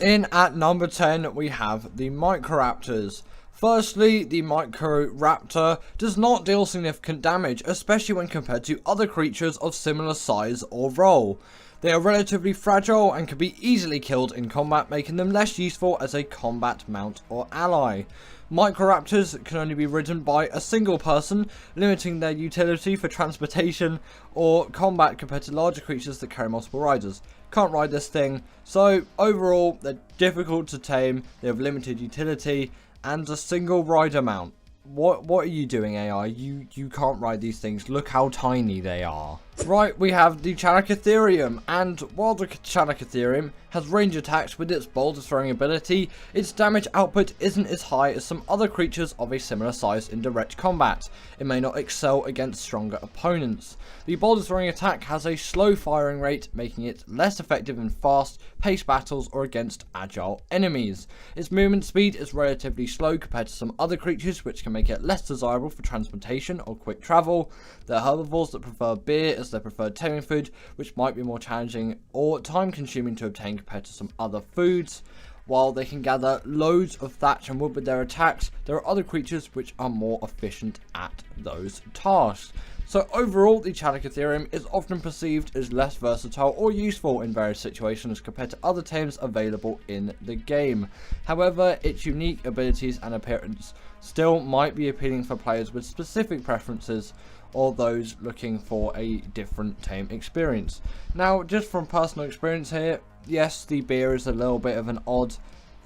In at number 10, we have the Microraptors. Firstly, the Microraptor does not deal significant damage, especially when compared to other creatures of similar size or role. They are relatively fragile and can be easily killed in combat, making them less useful as a combat mount or ally. Microraptors can only be ridden by a single person, limiting their utility for transportation or combat compared to larger creatures that carry multiple riders. Can't ride this thing, so overall they're difficult to tame, they have limited utility, and a single rider mount. What are you doing, AI? You can't ride these things. Look how tiny they are. Right, we have the Chask Ethereum, and while the Chask Ethereum has range attacks with its boulder throwing ability, its damage output isn't as high as some other creatures of a similar size in direct combat. It may not excel against stronger opponents. The boulder throwing attack has a slow firing rate, making it less effective in fast-paced battles or against agile enemies. Its movement speed is relatively slow compared to some other creatures, which can make it less desirable for transportation or quick travel. There are herbivores that prefer beer as their preferred taming food, which might be more challenging or time consuming to obtain compared to some other foods. While they can gather loads of thatch and wood with their attacks, there are other creatures which are more efficient at those tasks. So overall, the Chask Ethereum is often perceived as less versatile or useful in various situations compared to other tames available in the game. However, its unique abilities and appearance still might be appealing for players with specific preferences or those looking for a different tame experience. Now, just from personal experience here, yes, the beer is a little bit of an odd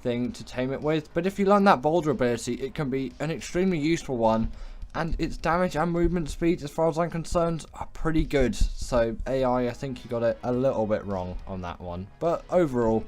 thing to tame it with, but if you learn that boulder ability, it can be an extremely useful one, and its damage and movement speed, as far as I'm concerned, are pretty good. So AI, I think you got it a little bit wrong on that one, but overall,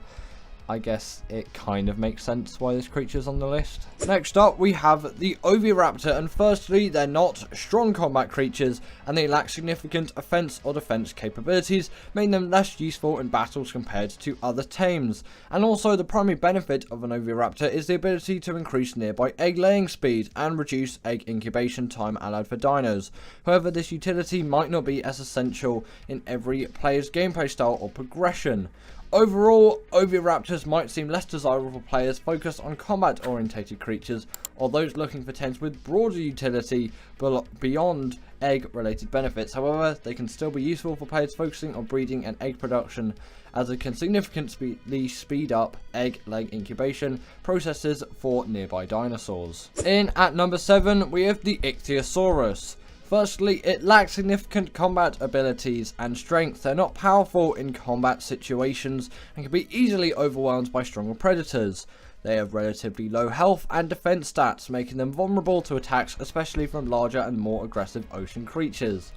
I guess it kind of makes sense why this creature's on the list. Next up, we have the Oviraptor, and firstly, they're not strong combat creatures, and they lack significant offense or defense capabilities, making them less useful in battles compared to other tames. And also, the primary benefit of an Oviraptor is the ability to increase nearby egg laying speed and reduce egg incubation time allowed for dinos. However, this utility might not be as essential in every player's gameplay style or progression. Overall, Oviraptors might seem less desirable for players focused on combat-orientated creatures, or those looking for tames with broader utility beyond egg-related benefits. However, they can still be useful for players focusing on breeding and egg production, as it can significantly speed up egg-laying incubation processes for nearby dinosaurs. In at number 7, we have the Ichthyosaurus. Firstly, it lacks significant combat abilities and strength. They're not powerful in combat situations and can be easily overwhelmed by stronger predators. They have relatively low health and defense stats, making them vulnerable to attacks, especially from larger and more aggressive ocean creatures.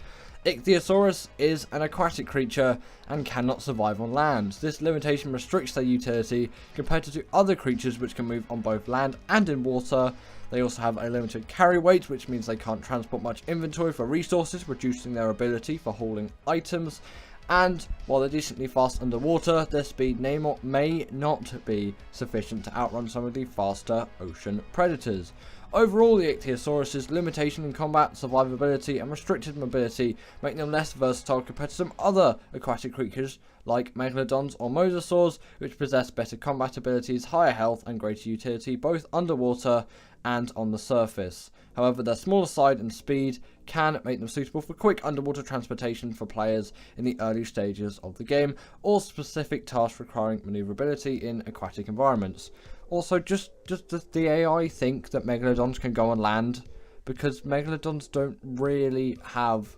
Ichthyosaurus is an aquatic creature and cannot survive on land. This limitation restricts their utility compared to other creatures which can move on both land and in water. They also have a limited carry weight, which means they can't transport much inventory for resources, reducing their ability for hauling items. And while they're decently fast underwater, their speed may not be sufficient to outrun some of the faster ocean predators. Overall, the Ichthyosaurus' limitation in combat, survivability, and restricted mobility make them less versatile compared to some other aquatic creatures like Megalodons or Mosasaurs, which possess better combat abilities, higher health, and greater utility both underwater and on the surface. However, their smaller side and speed can make them suitable for quick underwater transportation for players in the early stages of the game, or specific tasks requiring maneuverability in aquatic environments. Also, just does the AI think that Megalodons can go on land? Because Megalodons don't really have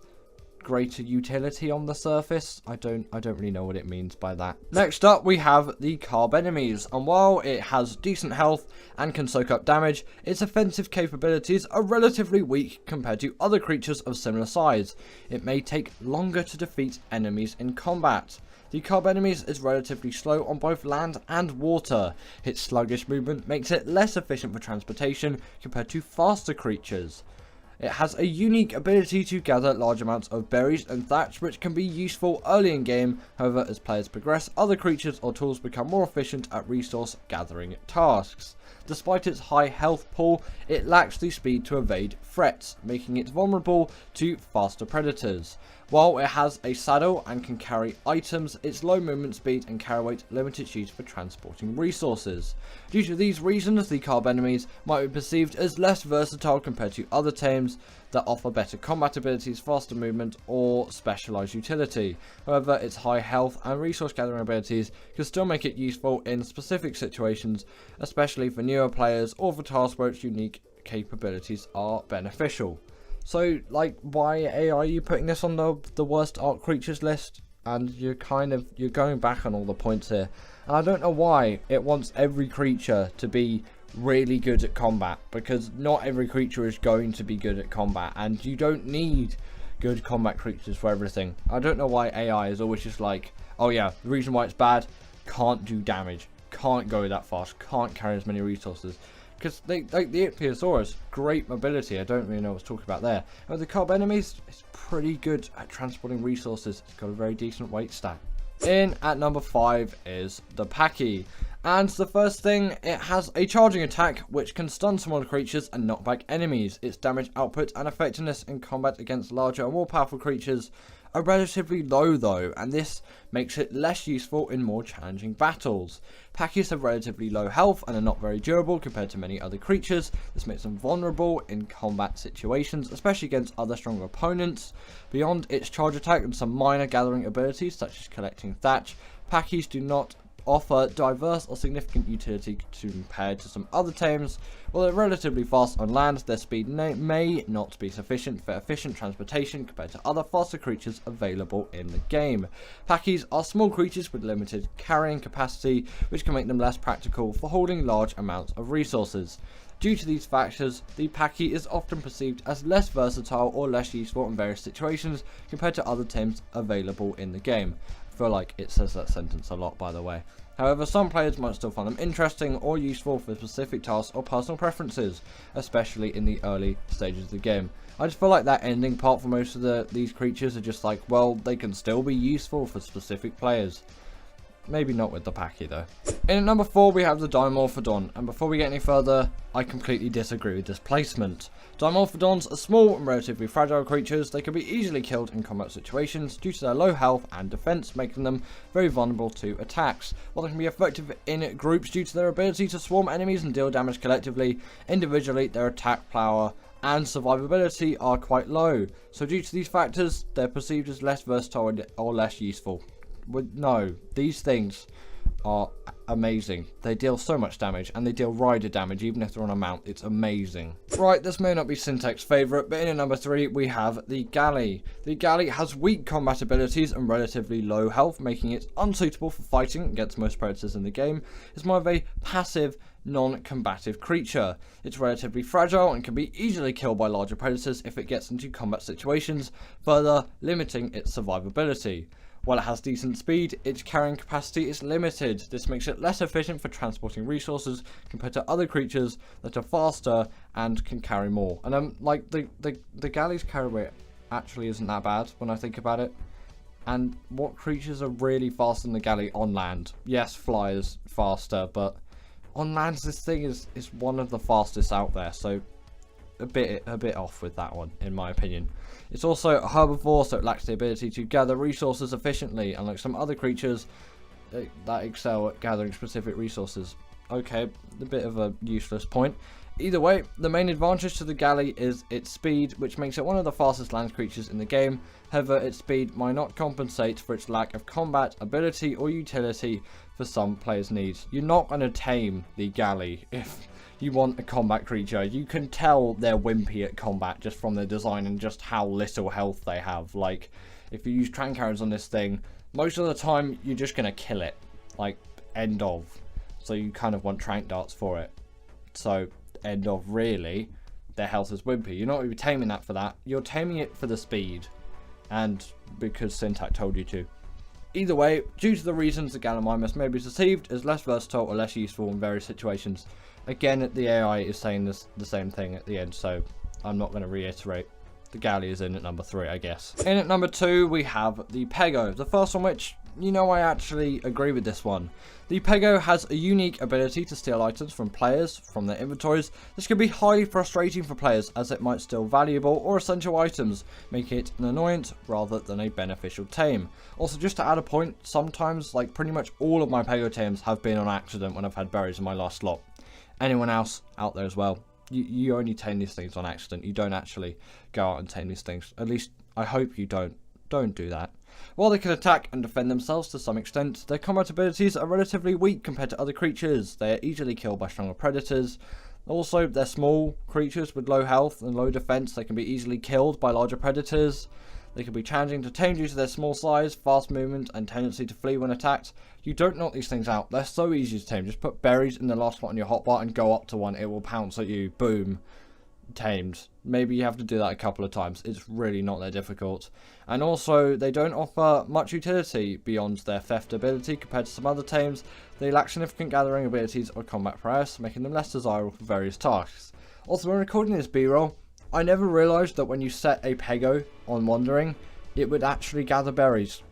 greater utility on the surface. I don't really know what it means by that. Next up, we have the Carb Enemies, and while it has decent health and can soak up damage, its offensive capabilities are relatively weak compared to other creatures of similar size. It may take longer to defeat enemies in combat. The Carb Enemies is relatively slow on both land and water. Its sluggish movement makes it less efficient for transportation compared to faster creatures. It has a unique ability to gather large amounts of berries and thatch, which can be useful early in game. However, as players progress, other creatures or tools become more efficient at resource gathering tasks. Despite its high health pool, it lacks the speed to evade threats, making it vulnerable to faster predators. While it has a saddle and can carry items, its low movement speed and carry weight limit its use for transporting resources. Due to these reasons, the Carb Enemies might be perceived as less versatile compared to other tames that offer better combat abilities, faster movement, or specialized utility. However, its high health and resource gathering abilities can still make it useful in specific situations, especially for newer players or for tasks where its unique capabilities are beneficial. So, like, why are you putting this on the worst Ark creatures list? And you're going back on all the points here. And I don't know why it wants every creature to be really good at combat, because not every creature is going to be good at combat, and you don't need good combat creatures for everything. I don't know why AI is always just like, oh yeah, the reason why it's bad, can't do damage, can't go that fast, can't carry as many resources. Because the Osaurus, great mobility, I don't really know what to talk about there. But the Carb Enemies is pretty good at transporting resources, it's got a very decent weight stat. In at number 5 is the Pachy. And the first thing, it has a charging attack which can stun smaller creatures and knock back enemies. Its damage output and effectiveness in combat against larger and more powerful creatures are relatively low though, and this makes it less useful in more challenging battles. Pachys have relatively low health and are not very durable compared to many other creatures. This makes them vulnerable in combat situations, especially against other stronger opponents. Beyond its charge attack and some minor gathering abilities such as collecting thatch, Pachys do not offer diverse or significant utility compared to some other tames. While they're relatively fast on land, their speed may not be sufficient for efficient transportation compared to other faster creatures available in the game. Pachys are small creatures with limited carrying capacity, which can make them less practical for holding large amounts of resources. Due to these factors, the Pachy is often perceived as less versatile or less useful in various situations compared to other tames available in the game. I feel like it says that sentence a lot, by the way. However, some players might still find them interesting or useful for specific tasks or personal preferences, especially in the early stages of the game. I just feel like that ending part for most of these creatures are just like, well, they can still be useful for specific players. Maybe not with the Pachy though. In at number 4 we have the Dimorphodon, and before we get any further, I completely disagree with this placement. Dimorphodons are small and relatively fragile creatures. They can be easily killed in combat situations due to their low health and defense, making them very vulnerable to attacks. While they can be effective in groups due to their ability to swarm enemies and deal damage collectively, individually their attack power and survivability are quite low. So due to these factors, they're perceived as less versatile or less useful. No, these things are amazing. They deal so much damage, and they deal rider damage even if they're on a mount. It's amazing. Right, this may not be Syntech's favourite, but in at number 3 we have the Galley. The Galley has weak combat abilities and relatively low health, making it unsuitable for fighting against most predators in the game. It's more of a passive, non-combative creature. It's relatively fragile and can be easily killed by larger predators if it gets into combat situations, further limiting its survivability. While it has decent speed, its carrying capacity is limited. This makes it less efficient for transporting resources compared to other creatures that are faster and can carry more. And like the Galley's carry weight actually isn't that bad when I think about it. And what creatures are really faster than the Galley on land? Yes, flyers faster, but on land this thing is one of the fastest out there, so a bit off with that one, in my opinion. It's also a herbivore, so it lacks the ability to gather resources efficiently, unlike some other creatures that excel at gathering specific resources. Okay, a bit of a useless point. Either way, the main advantage to the Galley is its speed, which makes it one of the fastest land creatures in the game. However, its speed might not compensate for its lack of combat ability or utility for some players' needs. You're not going to tame the Galley if you want a combat creature. You can tell they're wimpy at combat just from their design and just how little health they have. Like, if you use trank arrows on this thing, most of the time you're just going to kill it. Like, end of. So you kind of want trank darts for it. So, end of, really. Their health is wimpy. You're not even taming that for that. You're taming it for the speed. And because Syntech told you to. Either way, due to the reasons, the Gallimimus may be perceived as less versatile or less useful in various situations. Again, the AI is saying the same thing at the end, so I'm not going to reiterate. The Galley is in at number 3, I guess. In at number 2, we have the Pego. The first one which, I actually agree with this one. The Pego has a unique ability to steal items from players, from their inventories. This can be highly frustrating for players as it might steal valuable or essential items, making it an annoyance rather than a beneficial tame. Also, just to add a point, sometimes, like pretty much all of my Pego tames have been on accident when I've had berries in my last slot. Anyone else out there as well? You only tame these things on accident. You don't actually go out and tame these things. At least, I hope you don't. Don't do that. While they can attack and defend themselves to some extent, their combat abilities are relatively weak compared to other creatures. They are easily killed by stronger predators. Also, they're small creatures with low health and low defense. They can be easily killed by larger predators. They can be challenging to tame due to their small size, fast movement, and tendency to flee when attacked. You don't knock these things out. They're so easy to tame. Just put berries in the last spot on your hotbar and go up to one. It will pounce at you. Boom. Tamed. Maybe you have to do that a couple of times. It's really not that difficult. And also, they don't offer much utility beyond their theft ability compared to some other tames. They lack significant gathering abilities or combat prowess, making them less desirable for various tasks. Also, when recording this B-roll, I never realised that when you set a Pego on Wandering, it would actually gather berries.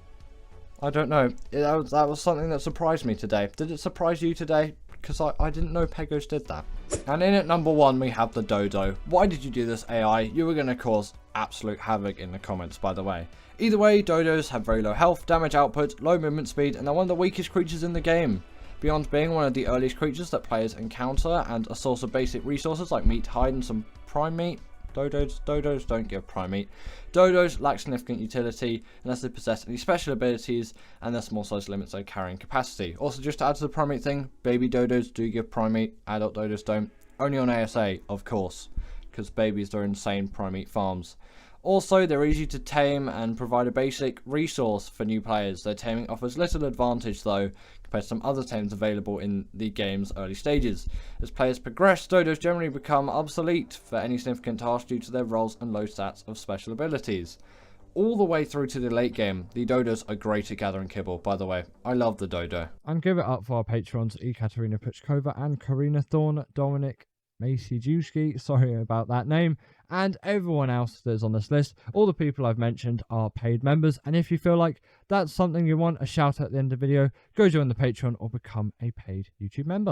I don't know. That was something that surprised me today. Did it surprise you today? Because I didn't know Pegos did that. And in at number 1, we have the Dodo. Why did you do this, AI? You were going to cause absolute havoc in the comments, by the way. Either way, Dodos have very low health, damage output, low movement speed, and they're one of the weakest creatures in the game. Beyond being one of the earliest creatures that players encounter and a source of basic resources like meat, hide, and some prime meat, Dodos don't give prime meat. Dodos lack significant utility unless they possess any special abilities, and their small size limits their carrying capacity. Also, just to add to the prime meat thing, baby Dodos do give prime meat, adult Dodos don't. Only on ASA, of course, because babies are insane prime meat farms. Also, they're easy to tame and provide a basic resource for new players. Their taming offers little advantage though, compared to some other tames available in the game's early stages. As players progress, Dodos generally become obsolete for any significant task due to their rolls and low stats of special abilities. All the way through to the late game, the Dodos are great at gathering kibble, by the way. I love the Dodo. And give it up for our patrons, Ekaterina Puchkova and Karina Thorne, Dominic Maciejewski, sorry about that name, and everyone else that's on this list. All the people I've mentioned are paid members, and if you feel like that's something you want a shout out at the end of the video, go join the Patreon or become a paid YouTube member.